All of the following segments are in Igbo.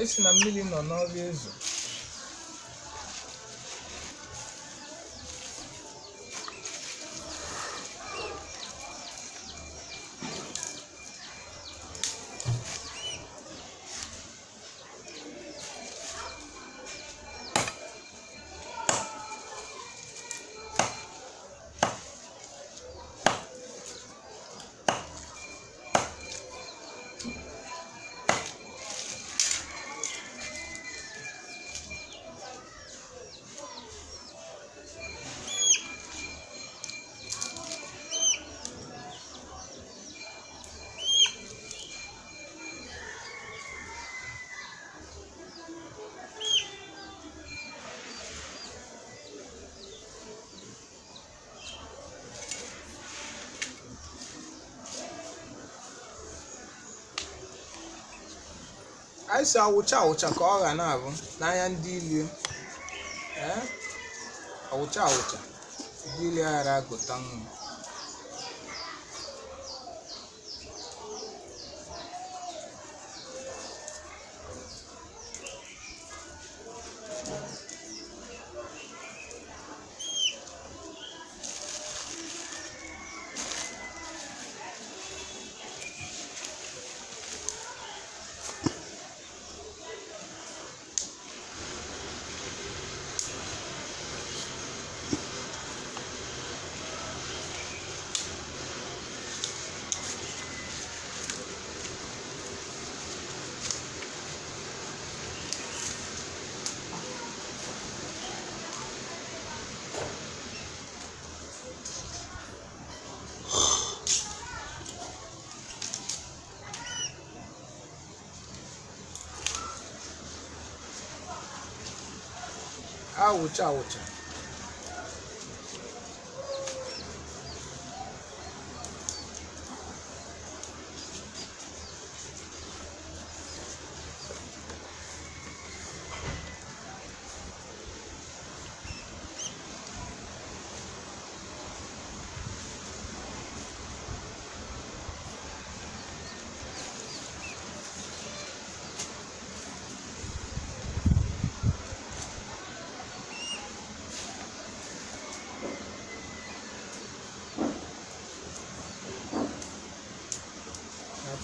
anyị si na mmiri nọ n'ọrụ ezu. Anyị si awụcha awụcha ka ọ ga na-abụ n'anya ndị ilie. Awụcha awụcha ndị ilie ghara agụta nwa. Awụcha awụcha.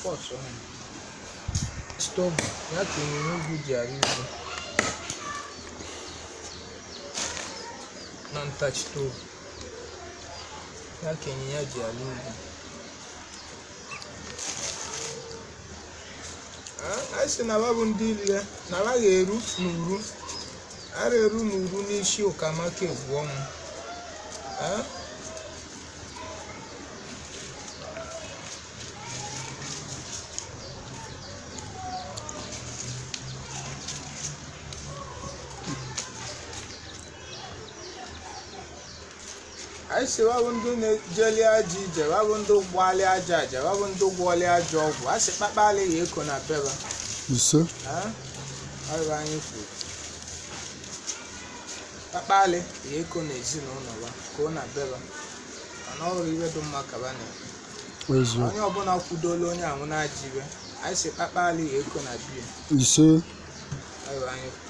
Posso, stove, ya tinye n'ugwu ji arị ugwu na ntachi stove, ya kenye ya ji arị ugwu. Anyị si na babụ ndị ilie na ala ga-eru n'uru, ara eru n'uru n'isi ụkamaka egwu ọnwụ. Anyị si wabụ ndị na-ejeli aja ije, wabụ ndị gbali aja aja, wabụ ndị gwọli aja ọgwụ. A sị kpakpali ya eko na beba. Ise. Ọrụ anyị kwuru. Kpakpali ya eko na ezinụlọ ya ka ọ na beba. Mana ọ hụrụ iwe dị mma ka ba na-eme. Onye ọbụla kwudola onye ahụ na-aja iwe. Anyị si kpakpali ya eko na biya. Ise. Ọrụ anyị kwuru.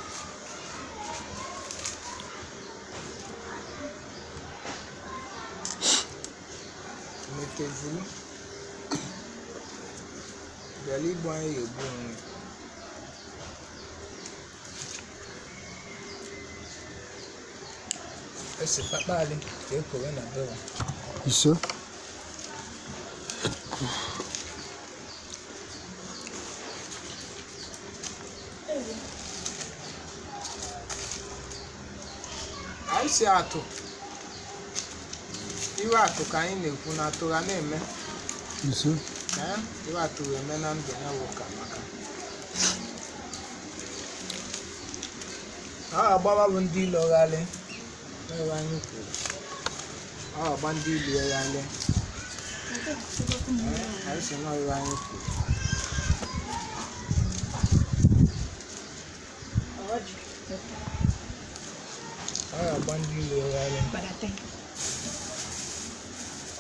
Metevulu bịara igbu anyị ga-egbu onwe. Esi kpakpali ka ekowe na bewa. Ise. Anyị si atụ. Iwe atụ ka anyị na-ekwu na atụ ga na-eme. Ise. Iwe atụ ga-eme na ndụ ya bụ ụka maka. Ọ agbaba bụ ndị ilo ghalị. Ebe anyị kwuru. Ọ agba ndị ilo ghalị. Anyị si na ebe anyị kwuru. Ọ agba ndị ilo ghalị.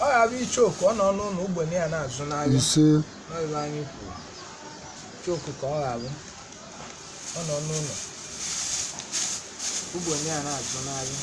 Ọ ga-abụ ichoku ọ nọ n'ụlọ ugbenye ya na-azụ n'ahịa. Ise. N'ebe anyị kwuru. Choku ka ọ ga-abụ. ọ nọ n'ụlọ ugbenye a na-azụ n'ahịa.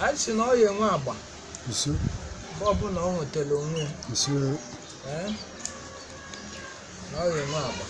I see no young wabba. Monsieur. Bob no hotel only. Monsieur. Eh? No young wabba.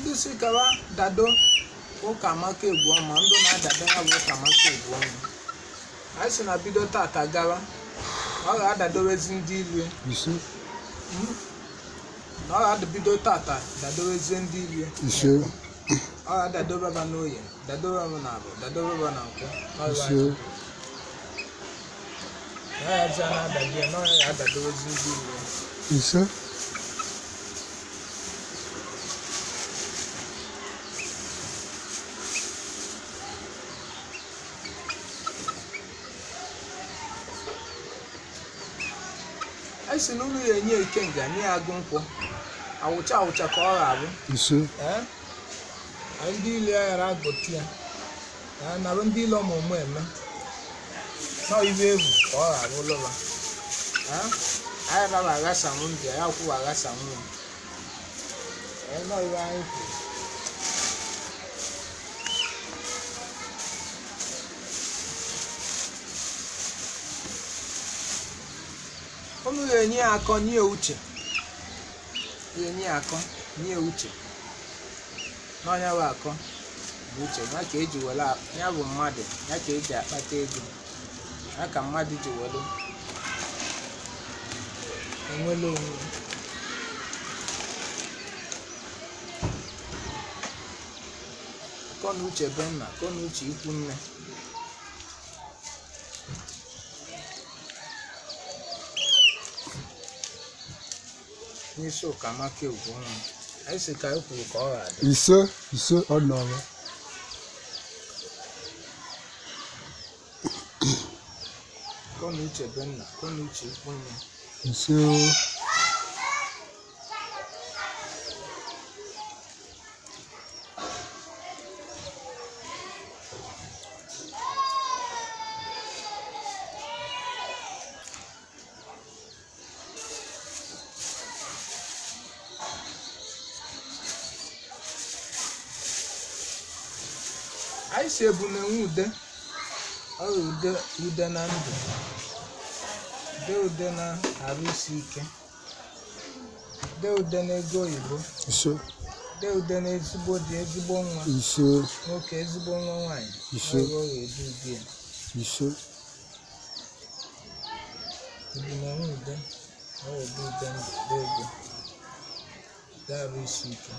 Ndị si kawa dado ụka maka egwu ọma ndụ na-adado ya bụ ụka maka egwu ọma. Anyị si na bido tata gawa ọ ga-adadowezi ndị ilu na ọ ga-bido tata dadowezi ndị ilu ọ ga-adadobaba n'oye dadobaba n'abụ dadobaba na nkwụ na ya ji a na-adado ya na ọ ga-adadowezi ndị ilu. I see no near Kenga, near Gunko. I will chow Chakora. Monsieur. Eh? I deal here at Gotia. And I won't deal on my women. Now you will or I will over. I have a gas and wound, I have a gas and wound. I know you are. Onu yenye akọ nye uche. Yenye akọ nye uche. N'ọnya bụ akọ bụ uche, ya ka eji wele ya bụ mmadụ, ya ka eji akpata ego. Ya ka mmadụ ji wele enwele onwe. Akọ na uche be nna, akọ na uche ikwu nne. Niso kamake ugongo. Aise ka yoku ko ora de. Iso onowo. Kono uche benna, kono uche ikunye. Iso I say Bunaude, oh, Udanando, Deudena, Arusike, Deudene Goibo, so Deudene Zibodi, Zibonga, iso okay, Zibonga wine, iso iso Bunaude, oh, Dudan, Darusike,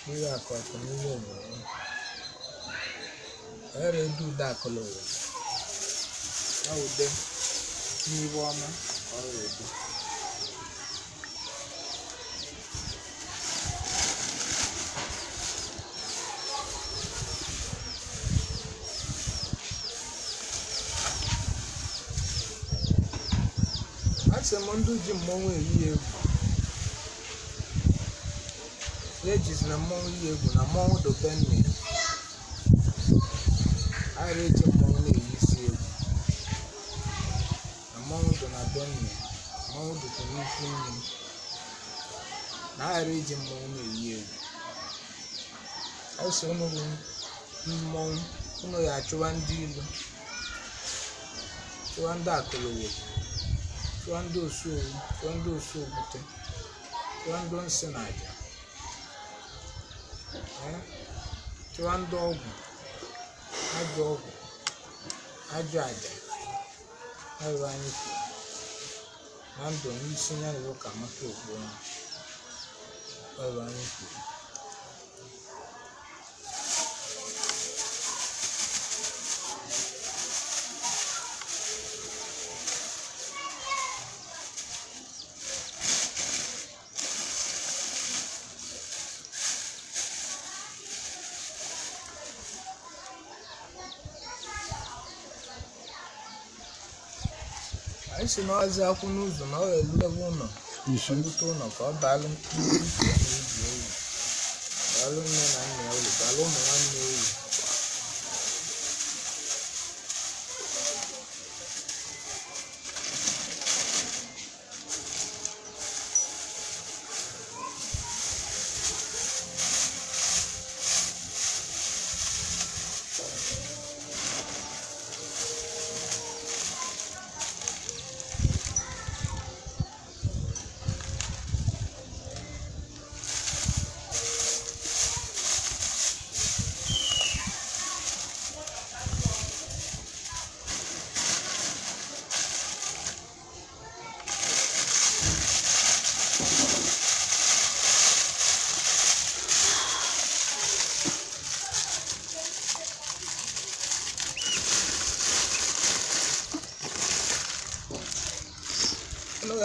you are quite familiar. I do that color. I would then see woman already. asị m ndị ji mmọnwụ eyi egwu ejizi na mmọnwụ yi egwu na mmọnwụ dobe nne ara eji mmọnwụ na-eyi isi egwu na mmọnwụ do na be nne mmọnwụ dịkwa n'ikwu nne na ara eji mmọnwụ na-eyi egwu ọsọ unu bụ mmọnwụ unu ya achụwa ndị ilu chụwa ndị akụlụwo chụwa ndị osu owu chụwa ndị osu ogbute chụwa ndị nsị na aja chụwa ndị ọgwụ ajọ ọgwụ ajọ aja arụ anyị kwuru na ndụ n'isi ya na ụka maka ogbo arụ anyị kwuru anyị si n'ọzi akwụ n'ụzọ na ọ ga-elulebe ụlọ elute ụlọ ka ọ baalụ ndị na-eji oyi baalụ nne na nna ya uru baalụ ụmụ nwanne uru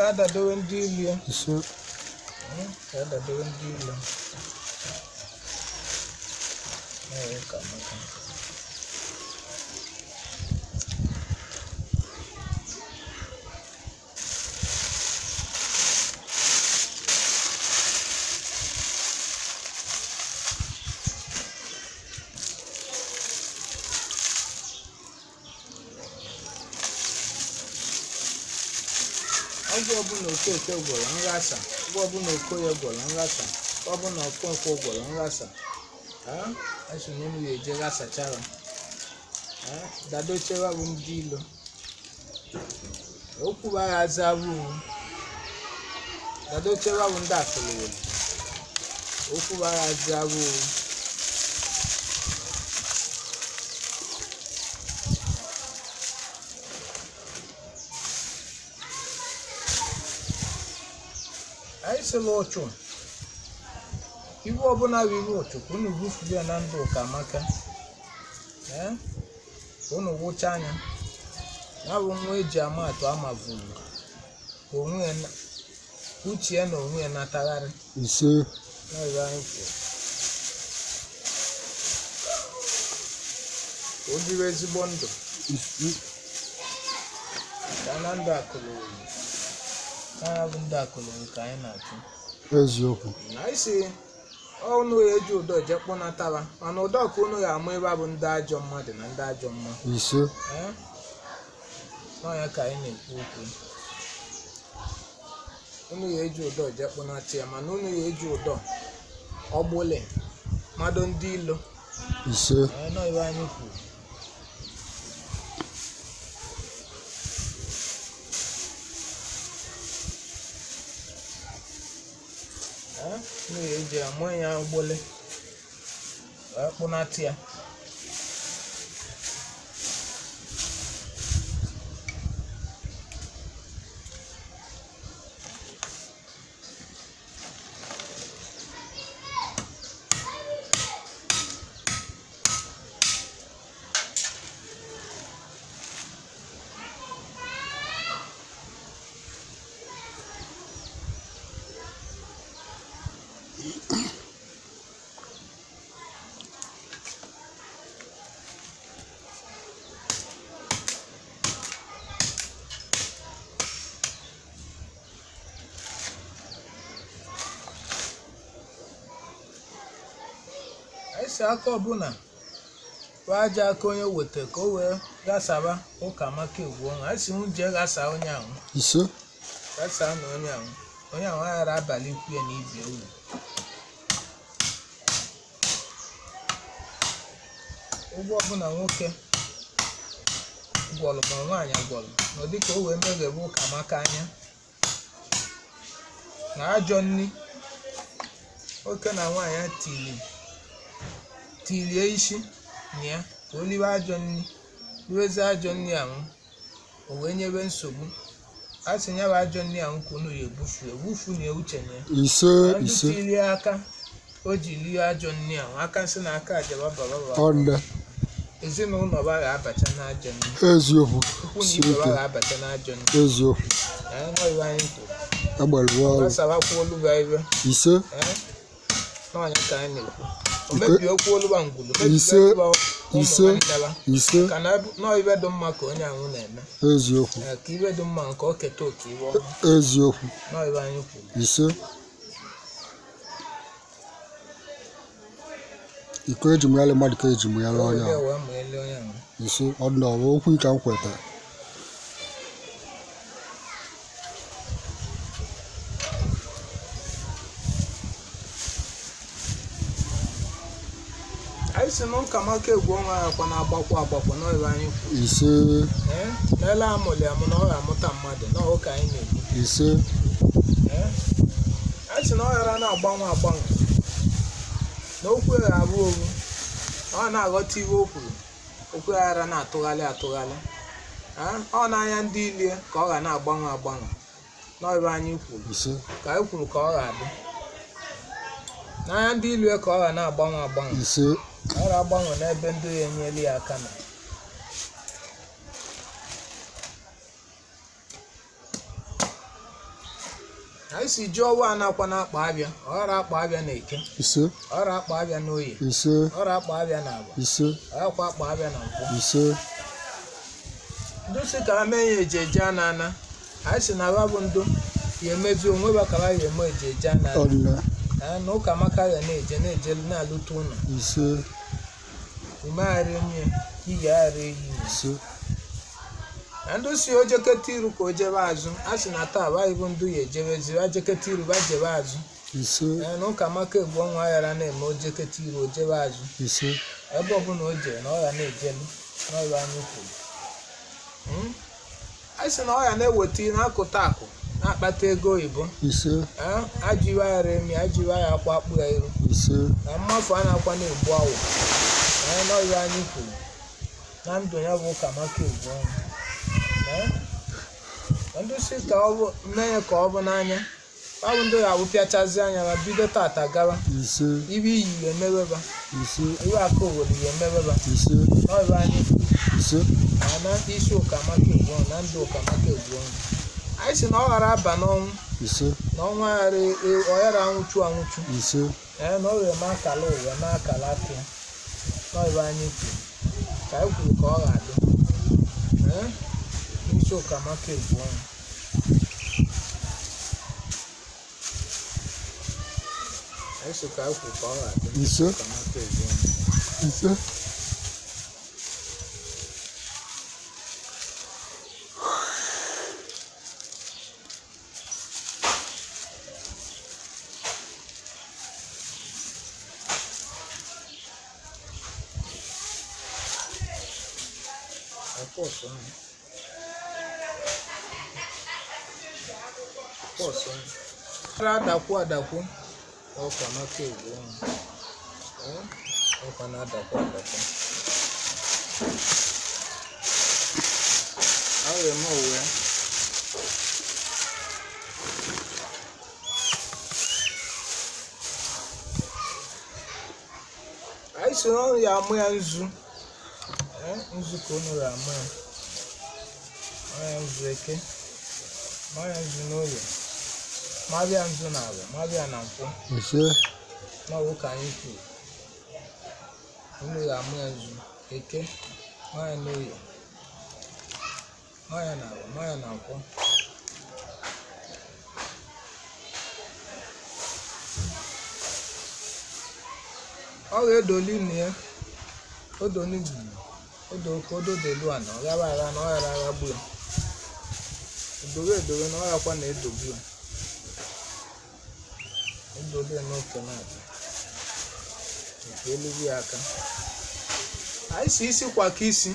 ga-adadowe ndị ilu ya ga-adadowe ndị ilu ka maka ọgwụ ọbụla okeke gwọrọ nghasa ọgwụ ọbụla okoye gwọrọ nghasa ọbụla ọkụnkụ gwọrọ nghasa asị na unu ya eje ghasachara dadochewa bụ ndị ilo okwu aghazi abụ dadochewa bụ ndị afụlụwelu okwu aghazi abụ anyị sịla ụchụ iwu ọbụla bụ iwu ụchụ ka unu bufuo ya na ndụ ụka maka ka unu wụcha anya ya bụ nwa eji ama atụ amavulu ka onwe uche ya na onwe ya natagharị ise anyị kwuo ka o biri ezigbo ndụ ka na ndụ akụrụ ya bụ ndị akụlụrụ ka anyị na-achụ eziokwu na anyị si ọnụ ya eji ụdọ jekpọ natara mana ụdọ ka unu ya ama ebe a bụ ndị ajọ mmadụ na ndị ajọ mma ise n'ọnya ka anyị na-ekwu okwu unu ya eji ụdọ jekpọ nata ya mana unu ya eji ụdọ ọgbụlị mmadụ ndị ilo ise nọ ebe anyị kwuru na-eji amụ ya ugbole wee kpụnata ya si aka ọbụla aja aka onye weta ka o wee gasaba ụka maka egwu ọnwa a sị m jee gasa onye ahụ ise gasa na onye ahụ aghara abalị ikwu ya na ibie uru ụgwọ ọbụla nwoke gwọlụ ma nwaanyị gwọlụ na dịka o wee meghebe ụka maka anya na ajọ nni nwoke na nwaanyị tilie isi na ya ka o liwe ajọ nni liwezi ajọ nni ahụ o wee nyebe nsogbu a sị ya bụ ajọ nni ahụ ka unu ya egbufu na uche na ya ise tilie aka o ji lie ajọ nni ahụ aka nsị na aka ajaba baba ọnne ezinụlọ ba ga-abacha n'ajọ nni eziokwu ukwu na ibe ba ga-abacha n'ajọ nni eziokwu nọiwe anyị kwuru agbalịwa gbasawakwa oluba ibe ise n'ọnya ka anyị na-ekwu o mebie okwu oluba ngwulu ise ka na nọibe dị mma ka onye ahụ na-eme eziokwu ka ibe dị mma nke o keta oke ibe ọma eziokwu nọibe anyị kwuru ise iko eji m yalị mmadụ ka eji m yalị onye ahụ ise ọ dị n'ọwa okwu ka m kwetara anyị si n'ụka maka egwu ọnwa ya kwa na-agbakwa n'ọrụ anyị kwuru ise n'ele amụlị amụ na ọ ga-amụta mmadụ n'ụka anyị na-ekwu ise anyị si na ọ ghara na-agbanwe na okwu ya abụ owu ọ na-aghọta ihe o kwuru okwu ya ghara na-atụgharị ọ na-anya ndị ilie ka ọ ga na-agbanwe n'ọrụ anyị kwuru ka anyị kwuru ka ọ ga-adị n'anya ndị ilie ka ọ ga na-agbanwe ise ọ ga-agbanwe n'ebe ndị ya enyela ya aka na anyị si ji ọwa anakwa na-akpa abịa ọ ghara akpa abịa na eke ise ọ ghara akpa abịa na oye ise ọ ghara akpa abịa na agba ise ọ ghakwa akpa abịa na nkwụ ise ndụ si ka ha mee ya ejeje a na-ana anyị si na ba bụ ndụ ya emezi onwe ba ka ha ya eme ejeje a na-ana na ụka maka ya na-eje na-alụta ụlọ ise umeghara enye iyigharị eyi ise na ndụ si o jeketa iru ka o jebe azụ a sị na taa abaghị bụ ndụ ya ejebezi ba jeketa iru ba jebe azụ ise na ụka maka egwu ọnwa aghara na-eme o jeketa iru o jebe azụ ise ebe ọbụla o jere na ọ ya na-ejelu n'ọrụ anyị kwuru a sị na ọ ya na-eweta na-akụta akụ na-akpata ego oyibo ise ajịwa ghara emi ajịwa ya akwa akpụ ya iru ise na mmafu a na-akwa na-egbu awụ n'ọrụ anyị kwuru na ndụ ya bụ ụka maka egwu ọnwa ndị si ka ọ bụ mmehie ka ọ bụ n'anya ọ bụ ndị ga-abụ pịachazi anya ma bido tata gawa ise ibe iyi ya emeweba ise iwe aka obodo ya emeweba ise n'ọrụ anyị ise na isi ụka maka egwu ọnwa na ndụ ụka maka egwu ọnwa anyị si na ọ ghara aba n'ọnwụ ise na ọnwa ọ ghara anwụchu ise na ọ ga-eme akala ụwa na akala aka ya n'ọrụ anyị kwuru ka anyị kwuru ka ọ ga-adị isi ụka maka egwu ọnwa anyị so ka anyị kwuru ka ọ ga-adị ise ụka maka egwu ọnwa ise adakwu ọkwa maka egwu ọnwa ọkwa na-adakwu a ga-eme owe anyị si n'ọrụ ya amụ ya nzu ka unu ga-amụ ya ọya nzu eke ọya nzu n'oye mabịa nzu na ala mabịa na nkwụ ise n'ọwụ ka anyị kwuru unu ga-amụ ya nzu eke ọya n'oye ọya na ala ọya na nkwụ ọ ga-edoli na ya odo n'igwu odo ka odo delu ana ọ ghara agha na ọ ghara agha gbuo edowe na ọ ghakwa na edogbu ya edobe n'oke na-abịa nke elubi aka anyị si isi kwa ka isi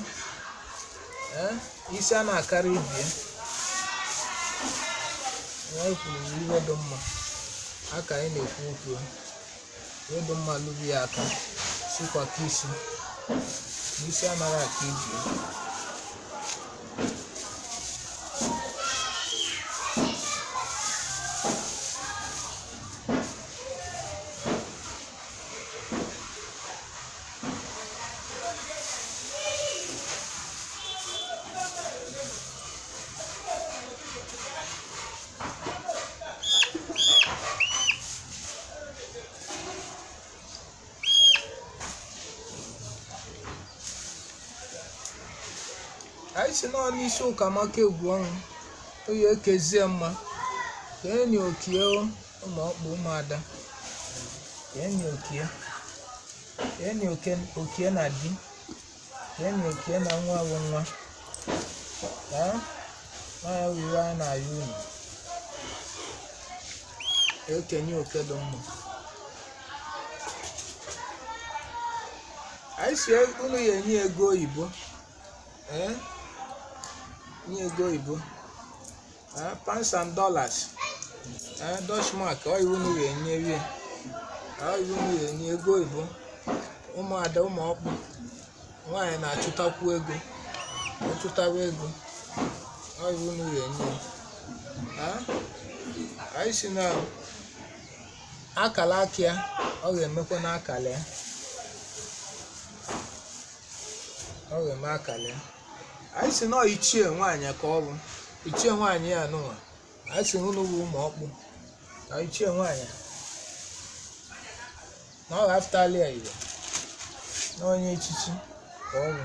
isi a na-akarị ibie ya kwuru iwe dị mma aka anyị na-ekwu okwu iwe dị mma lubi ya aka sikwa ka isi n'isi anaghị aka ibie anyị si nọ n'isi Ụkamaka egwu ọnwụ oyi ekezie mma ka enyi okie ụmụ ọkpụ ụmụada ka enyi okie na di ka enyi okie na nwa bụ nwa ya wiri a na-ayọ unu ekenye oke dị mma anyị si unu ya enye ego oyibo nye ego oyibo pounds and dollars Dutch mark ọ iwu nu ga-enye rie ọ iwu nu ga-enye ego oyibo ụmụada ụmụ ọkpụ nwaanyị na-achụtakwu ego ọchụtawa ego ọ iwu nu ga-enye anyị si na akala aka ya ọ ga-emekwa n'akala ya ọ ga-eme akala ya anyị si na ichie nwaanyị ka ọ bụ ichie nwaanyị ya nụnwa anyị si unu bụ ụmụ ọkpụ na ichie nwaanyị na ọ ga-afụtali ya ire na onye echichi ka ọ bụ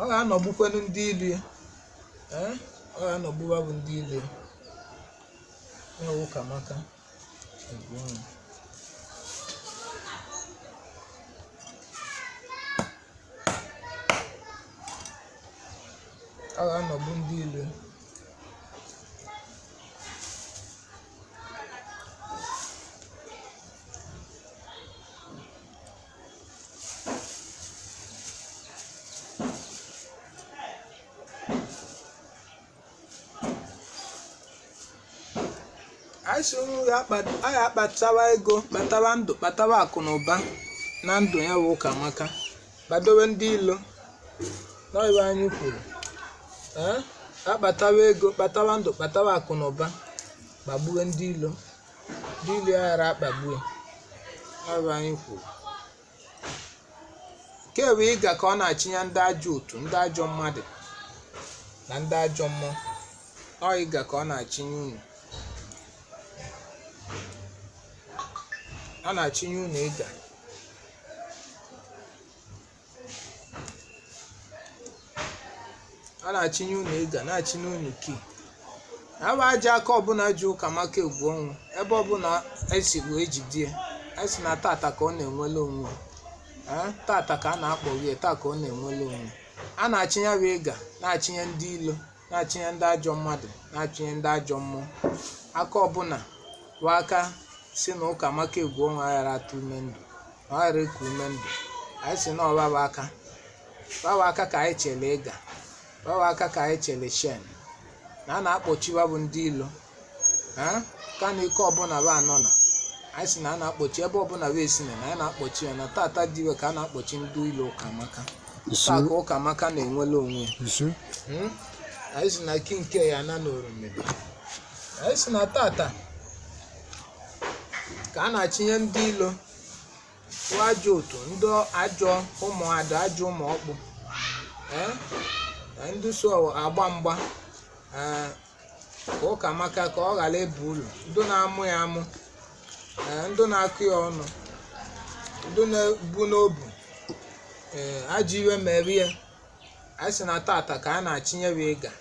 ọ ga-anọgbukwanụ ndị ilu ya ọ ga-anọgbuwa bụ ndị ilu ya Ụkamaka egwu ọnwụ ọ ga-anọgbu ndị ilu anyị si anyị akpatawa ego kpatawa ndụ kpatawa akụ na ụba na ndụ ya bụ Ụkamaka gbadowe ndị ilo n'ọrụ anyị kwuru akpatawa ego kpatawa ndụ kpatawa akụ na ụba gbagbuo ndị ilo ya ghara akpagbuo n'ọrụ anyị kwuru nke bụ ịga ka ọ na-achịnya ndị ajọ otu ndị ajọ mmadụ na ndị ajọ mmụọ ọ ịga ka ọ na-achịnye unu a na-achịnye unu ịga a na-achịnye unu ịga na-achịnye unu kii ebe aja aka ọbụla ji Ụkamaka egwu ọnwụ ebe ọbụla esi wee jide ya esi na tata ka ọ na-enwele onwe tata ka a na-akpọghị taa ka ọ na-enwele onwe a na-achịnye bụ ịga na-achịnye ndị ilo na-achịnye ndị ajọ mmadụ na-achịnye ndị ajọ mmụọ aka ọbụla bụ aka si na Ụkamaka egwu ọnwụ aghara atụ ume ndụ ọ ghara eku ume ndụ anyị si na ọbaba aka ka anyị chele ịga ọwa aka ka anyị chele shen na a na-akpọchiwa bụ ndị ilo ka na ike ọbụla bụ anọ na anyị si na a na-akpọchi ebe ọbụla bụ esi na anyị na-akpọchi ya na tata diwe ka a na-akpọchi ndị ilo Ụkamaka taa ka Ụkamaka na-enwele onwe ya anyị si na ki nke ya na n'oromebe anyị si na tata ka a na-achịnye ndị ilo ajọ otu ndị ajọ ụmụada ajọ ụmụ ọkpụ ndị so agba mgba ka Ụkamaka ka ọ ghara ebu ụlọ ndị na-amụ ya amụ ndị na-akụ ya ọnụ ndị na-ebu n'obu ajọ iwe mere ya anyị si na tata ka a na-achịnye ya ịga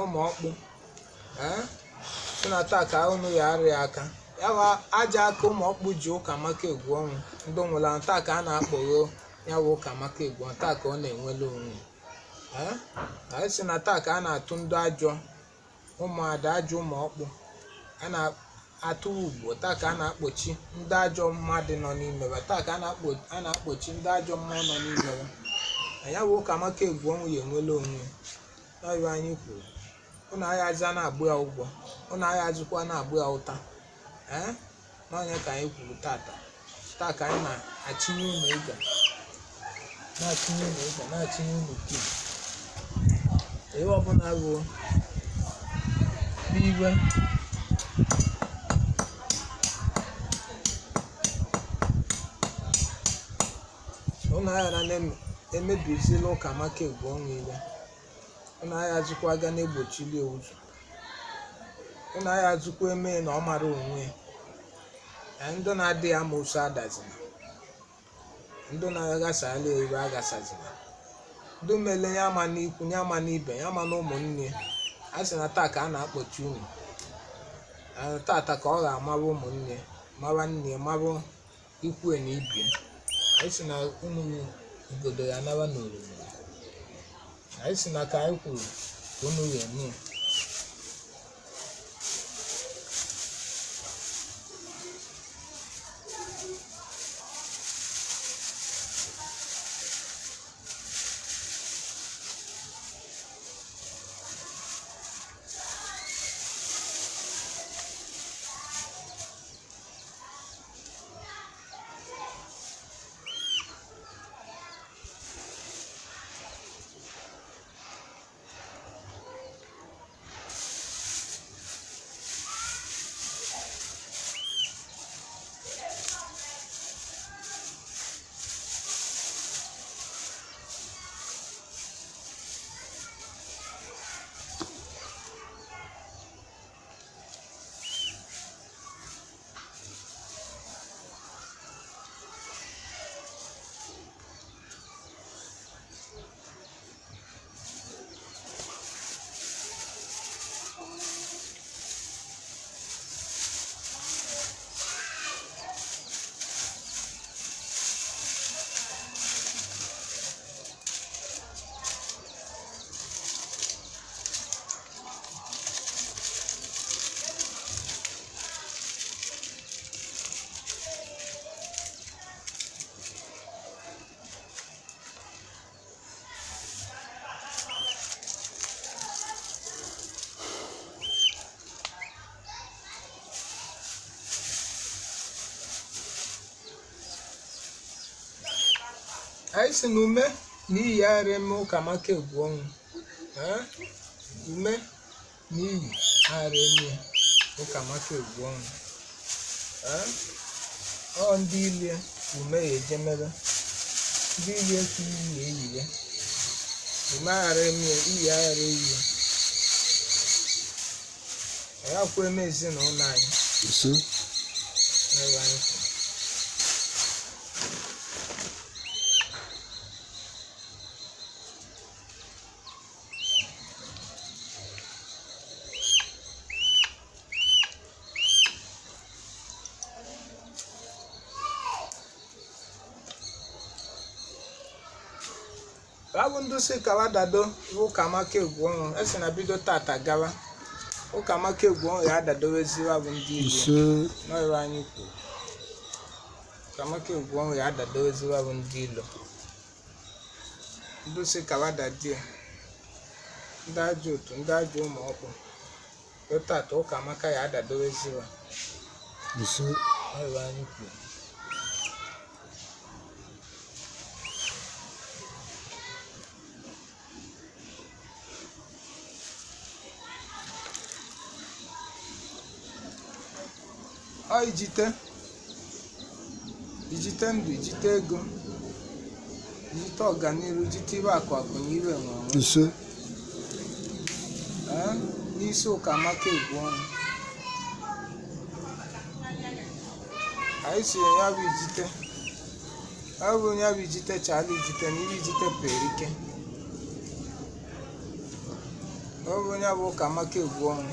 ụmụ ọkpụ si na taa ka unu ya arịa aka ya wa aja aka ụmụ ọkpụ ji Ụkamaka egwu ọnwụ ndị nwụrụ anwụ taa ka a na-akpọrọ ya wụ Ụkamaka egwu ọnwụ taa ka ọ na-enwele onwe anyị sị na taa ka a na-atụ ndị ajọ ụmụada ajọ ụmụ ọkpụ a na-atụ ugbo taa ka a na-akpọchi ndị ajọ mmadụ nọ n'ime ya taa ka a na-akpọchi ndị ajọ mmụọ nọ n'ime ya ya wụ Ụkamaka egwu ọnwụ ya enwele onwe ya anyị kwuru ụnụ agha aza na-agbụ ya ụgwọ ụnụ agha azụkwa na-agbụ ya ụta n'ọnya ka anyị kwuru taa ka anyị na-achịnye ụlọ ịga na-achịnye ụlọ ịga na-achịnye ụlọ kii ihe ọbụla ruo n'iwe ụnụ agha na-emebizila Ụkamaka egwu ọnwụ ile ụnụ agha azụkwa ga na-egbochili ụzọ ụnụ agha azụkwa eme na ọ mara onwe ya ndị na-adị ya amoosu adazina ndị na-aghasala ebe aghasazina ndị mele ya ama n'ikwu ya ama n'ibe ya ama na ụmụnne a sị na taa ka a na-akpọchi unu tata ka ọ ga-amara ụmụnne mara nne mara ikwu na ibie anyị sị na unu igodo ya nara n'oriri anyị sị na ka anyị kwuru ka unu ga-eme anyị sị na ume na iyi ara eme Ụkamaka egwu ọnwụ ume na iyi ara eme Ụkamaka egwu ọnwụ ọ ndị ilie ume ya eje mere ndị ilie ka iyi ya eyi ya ume ara eme iyi ara eyi ya kwa eme ezinụlọ anyị n'ebe anyị kwuru abụ ndị si kawa dado Ụkamaka egwu ọnwụ esi na bido tata gawa Ụkamaka egwu ọnwụ ya adadoweziwa abụ ndị Igbo n'ọrụ anyị kwuru Ụkamaka egwu ọnwụ ya adadoweziwa abụ ndị ilo ndị si kawa dadie ndị ajọ otu ndị ajọ ụmụ ọkpụ tata Ụkamaka ya adadoweziwa n'ọrụ anyị kwuru ọ ijite ndụ ijite ego ijite ọganihu ijite ibe akụ akụ na ibe nwere n'isi Ụkamaka egwu ọnwụ anyị si ya bụ ijite ọ bụ onye bụ ijite chala ijite na ibe ijite perike ọ bụ onye bụ Ụkamaka egwu ọnwụ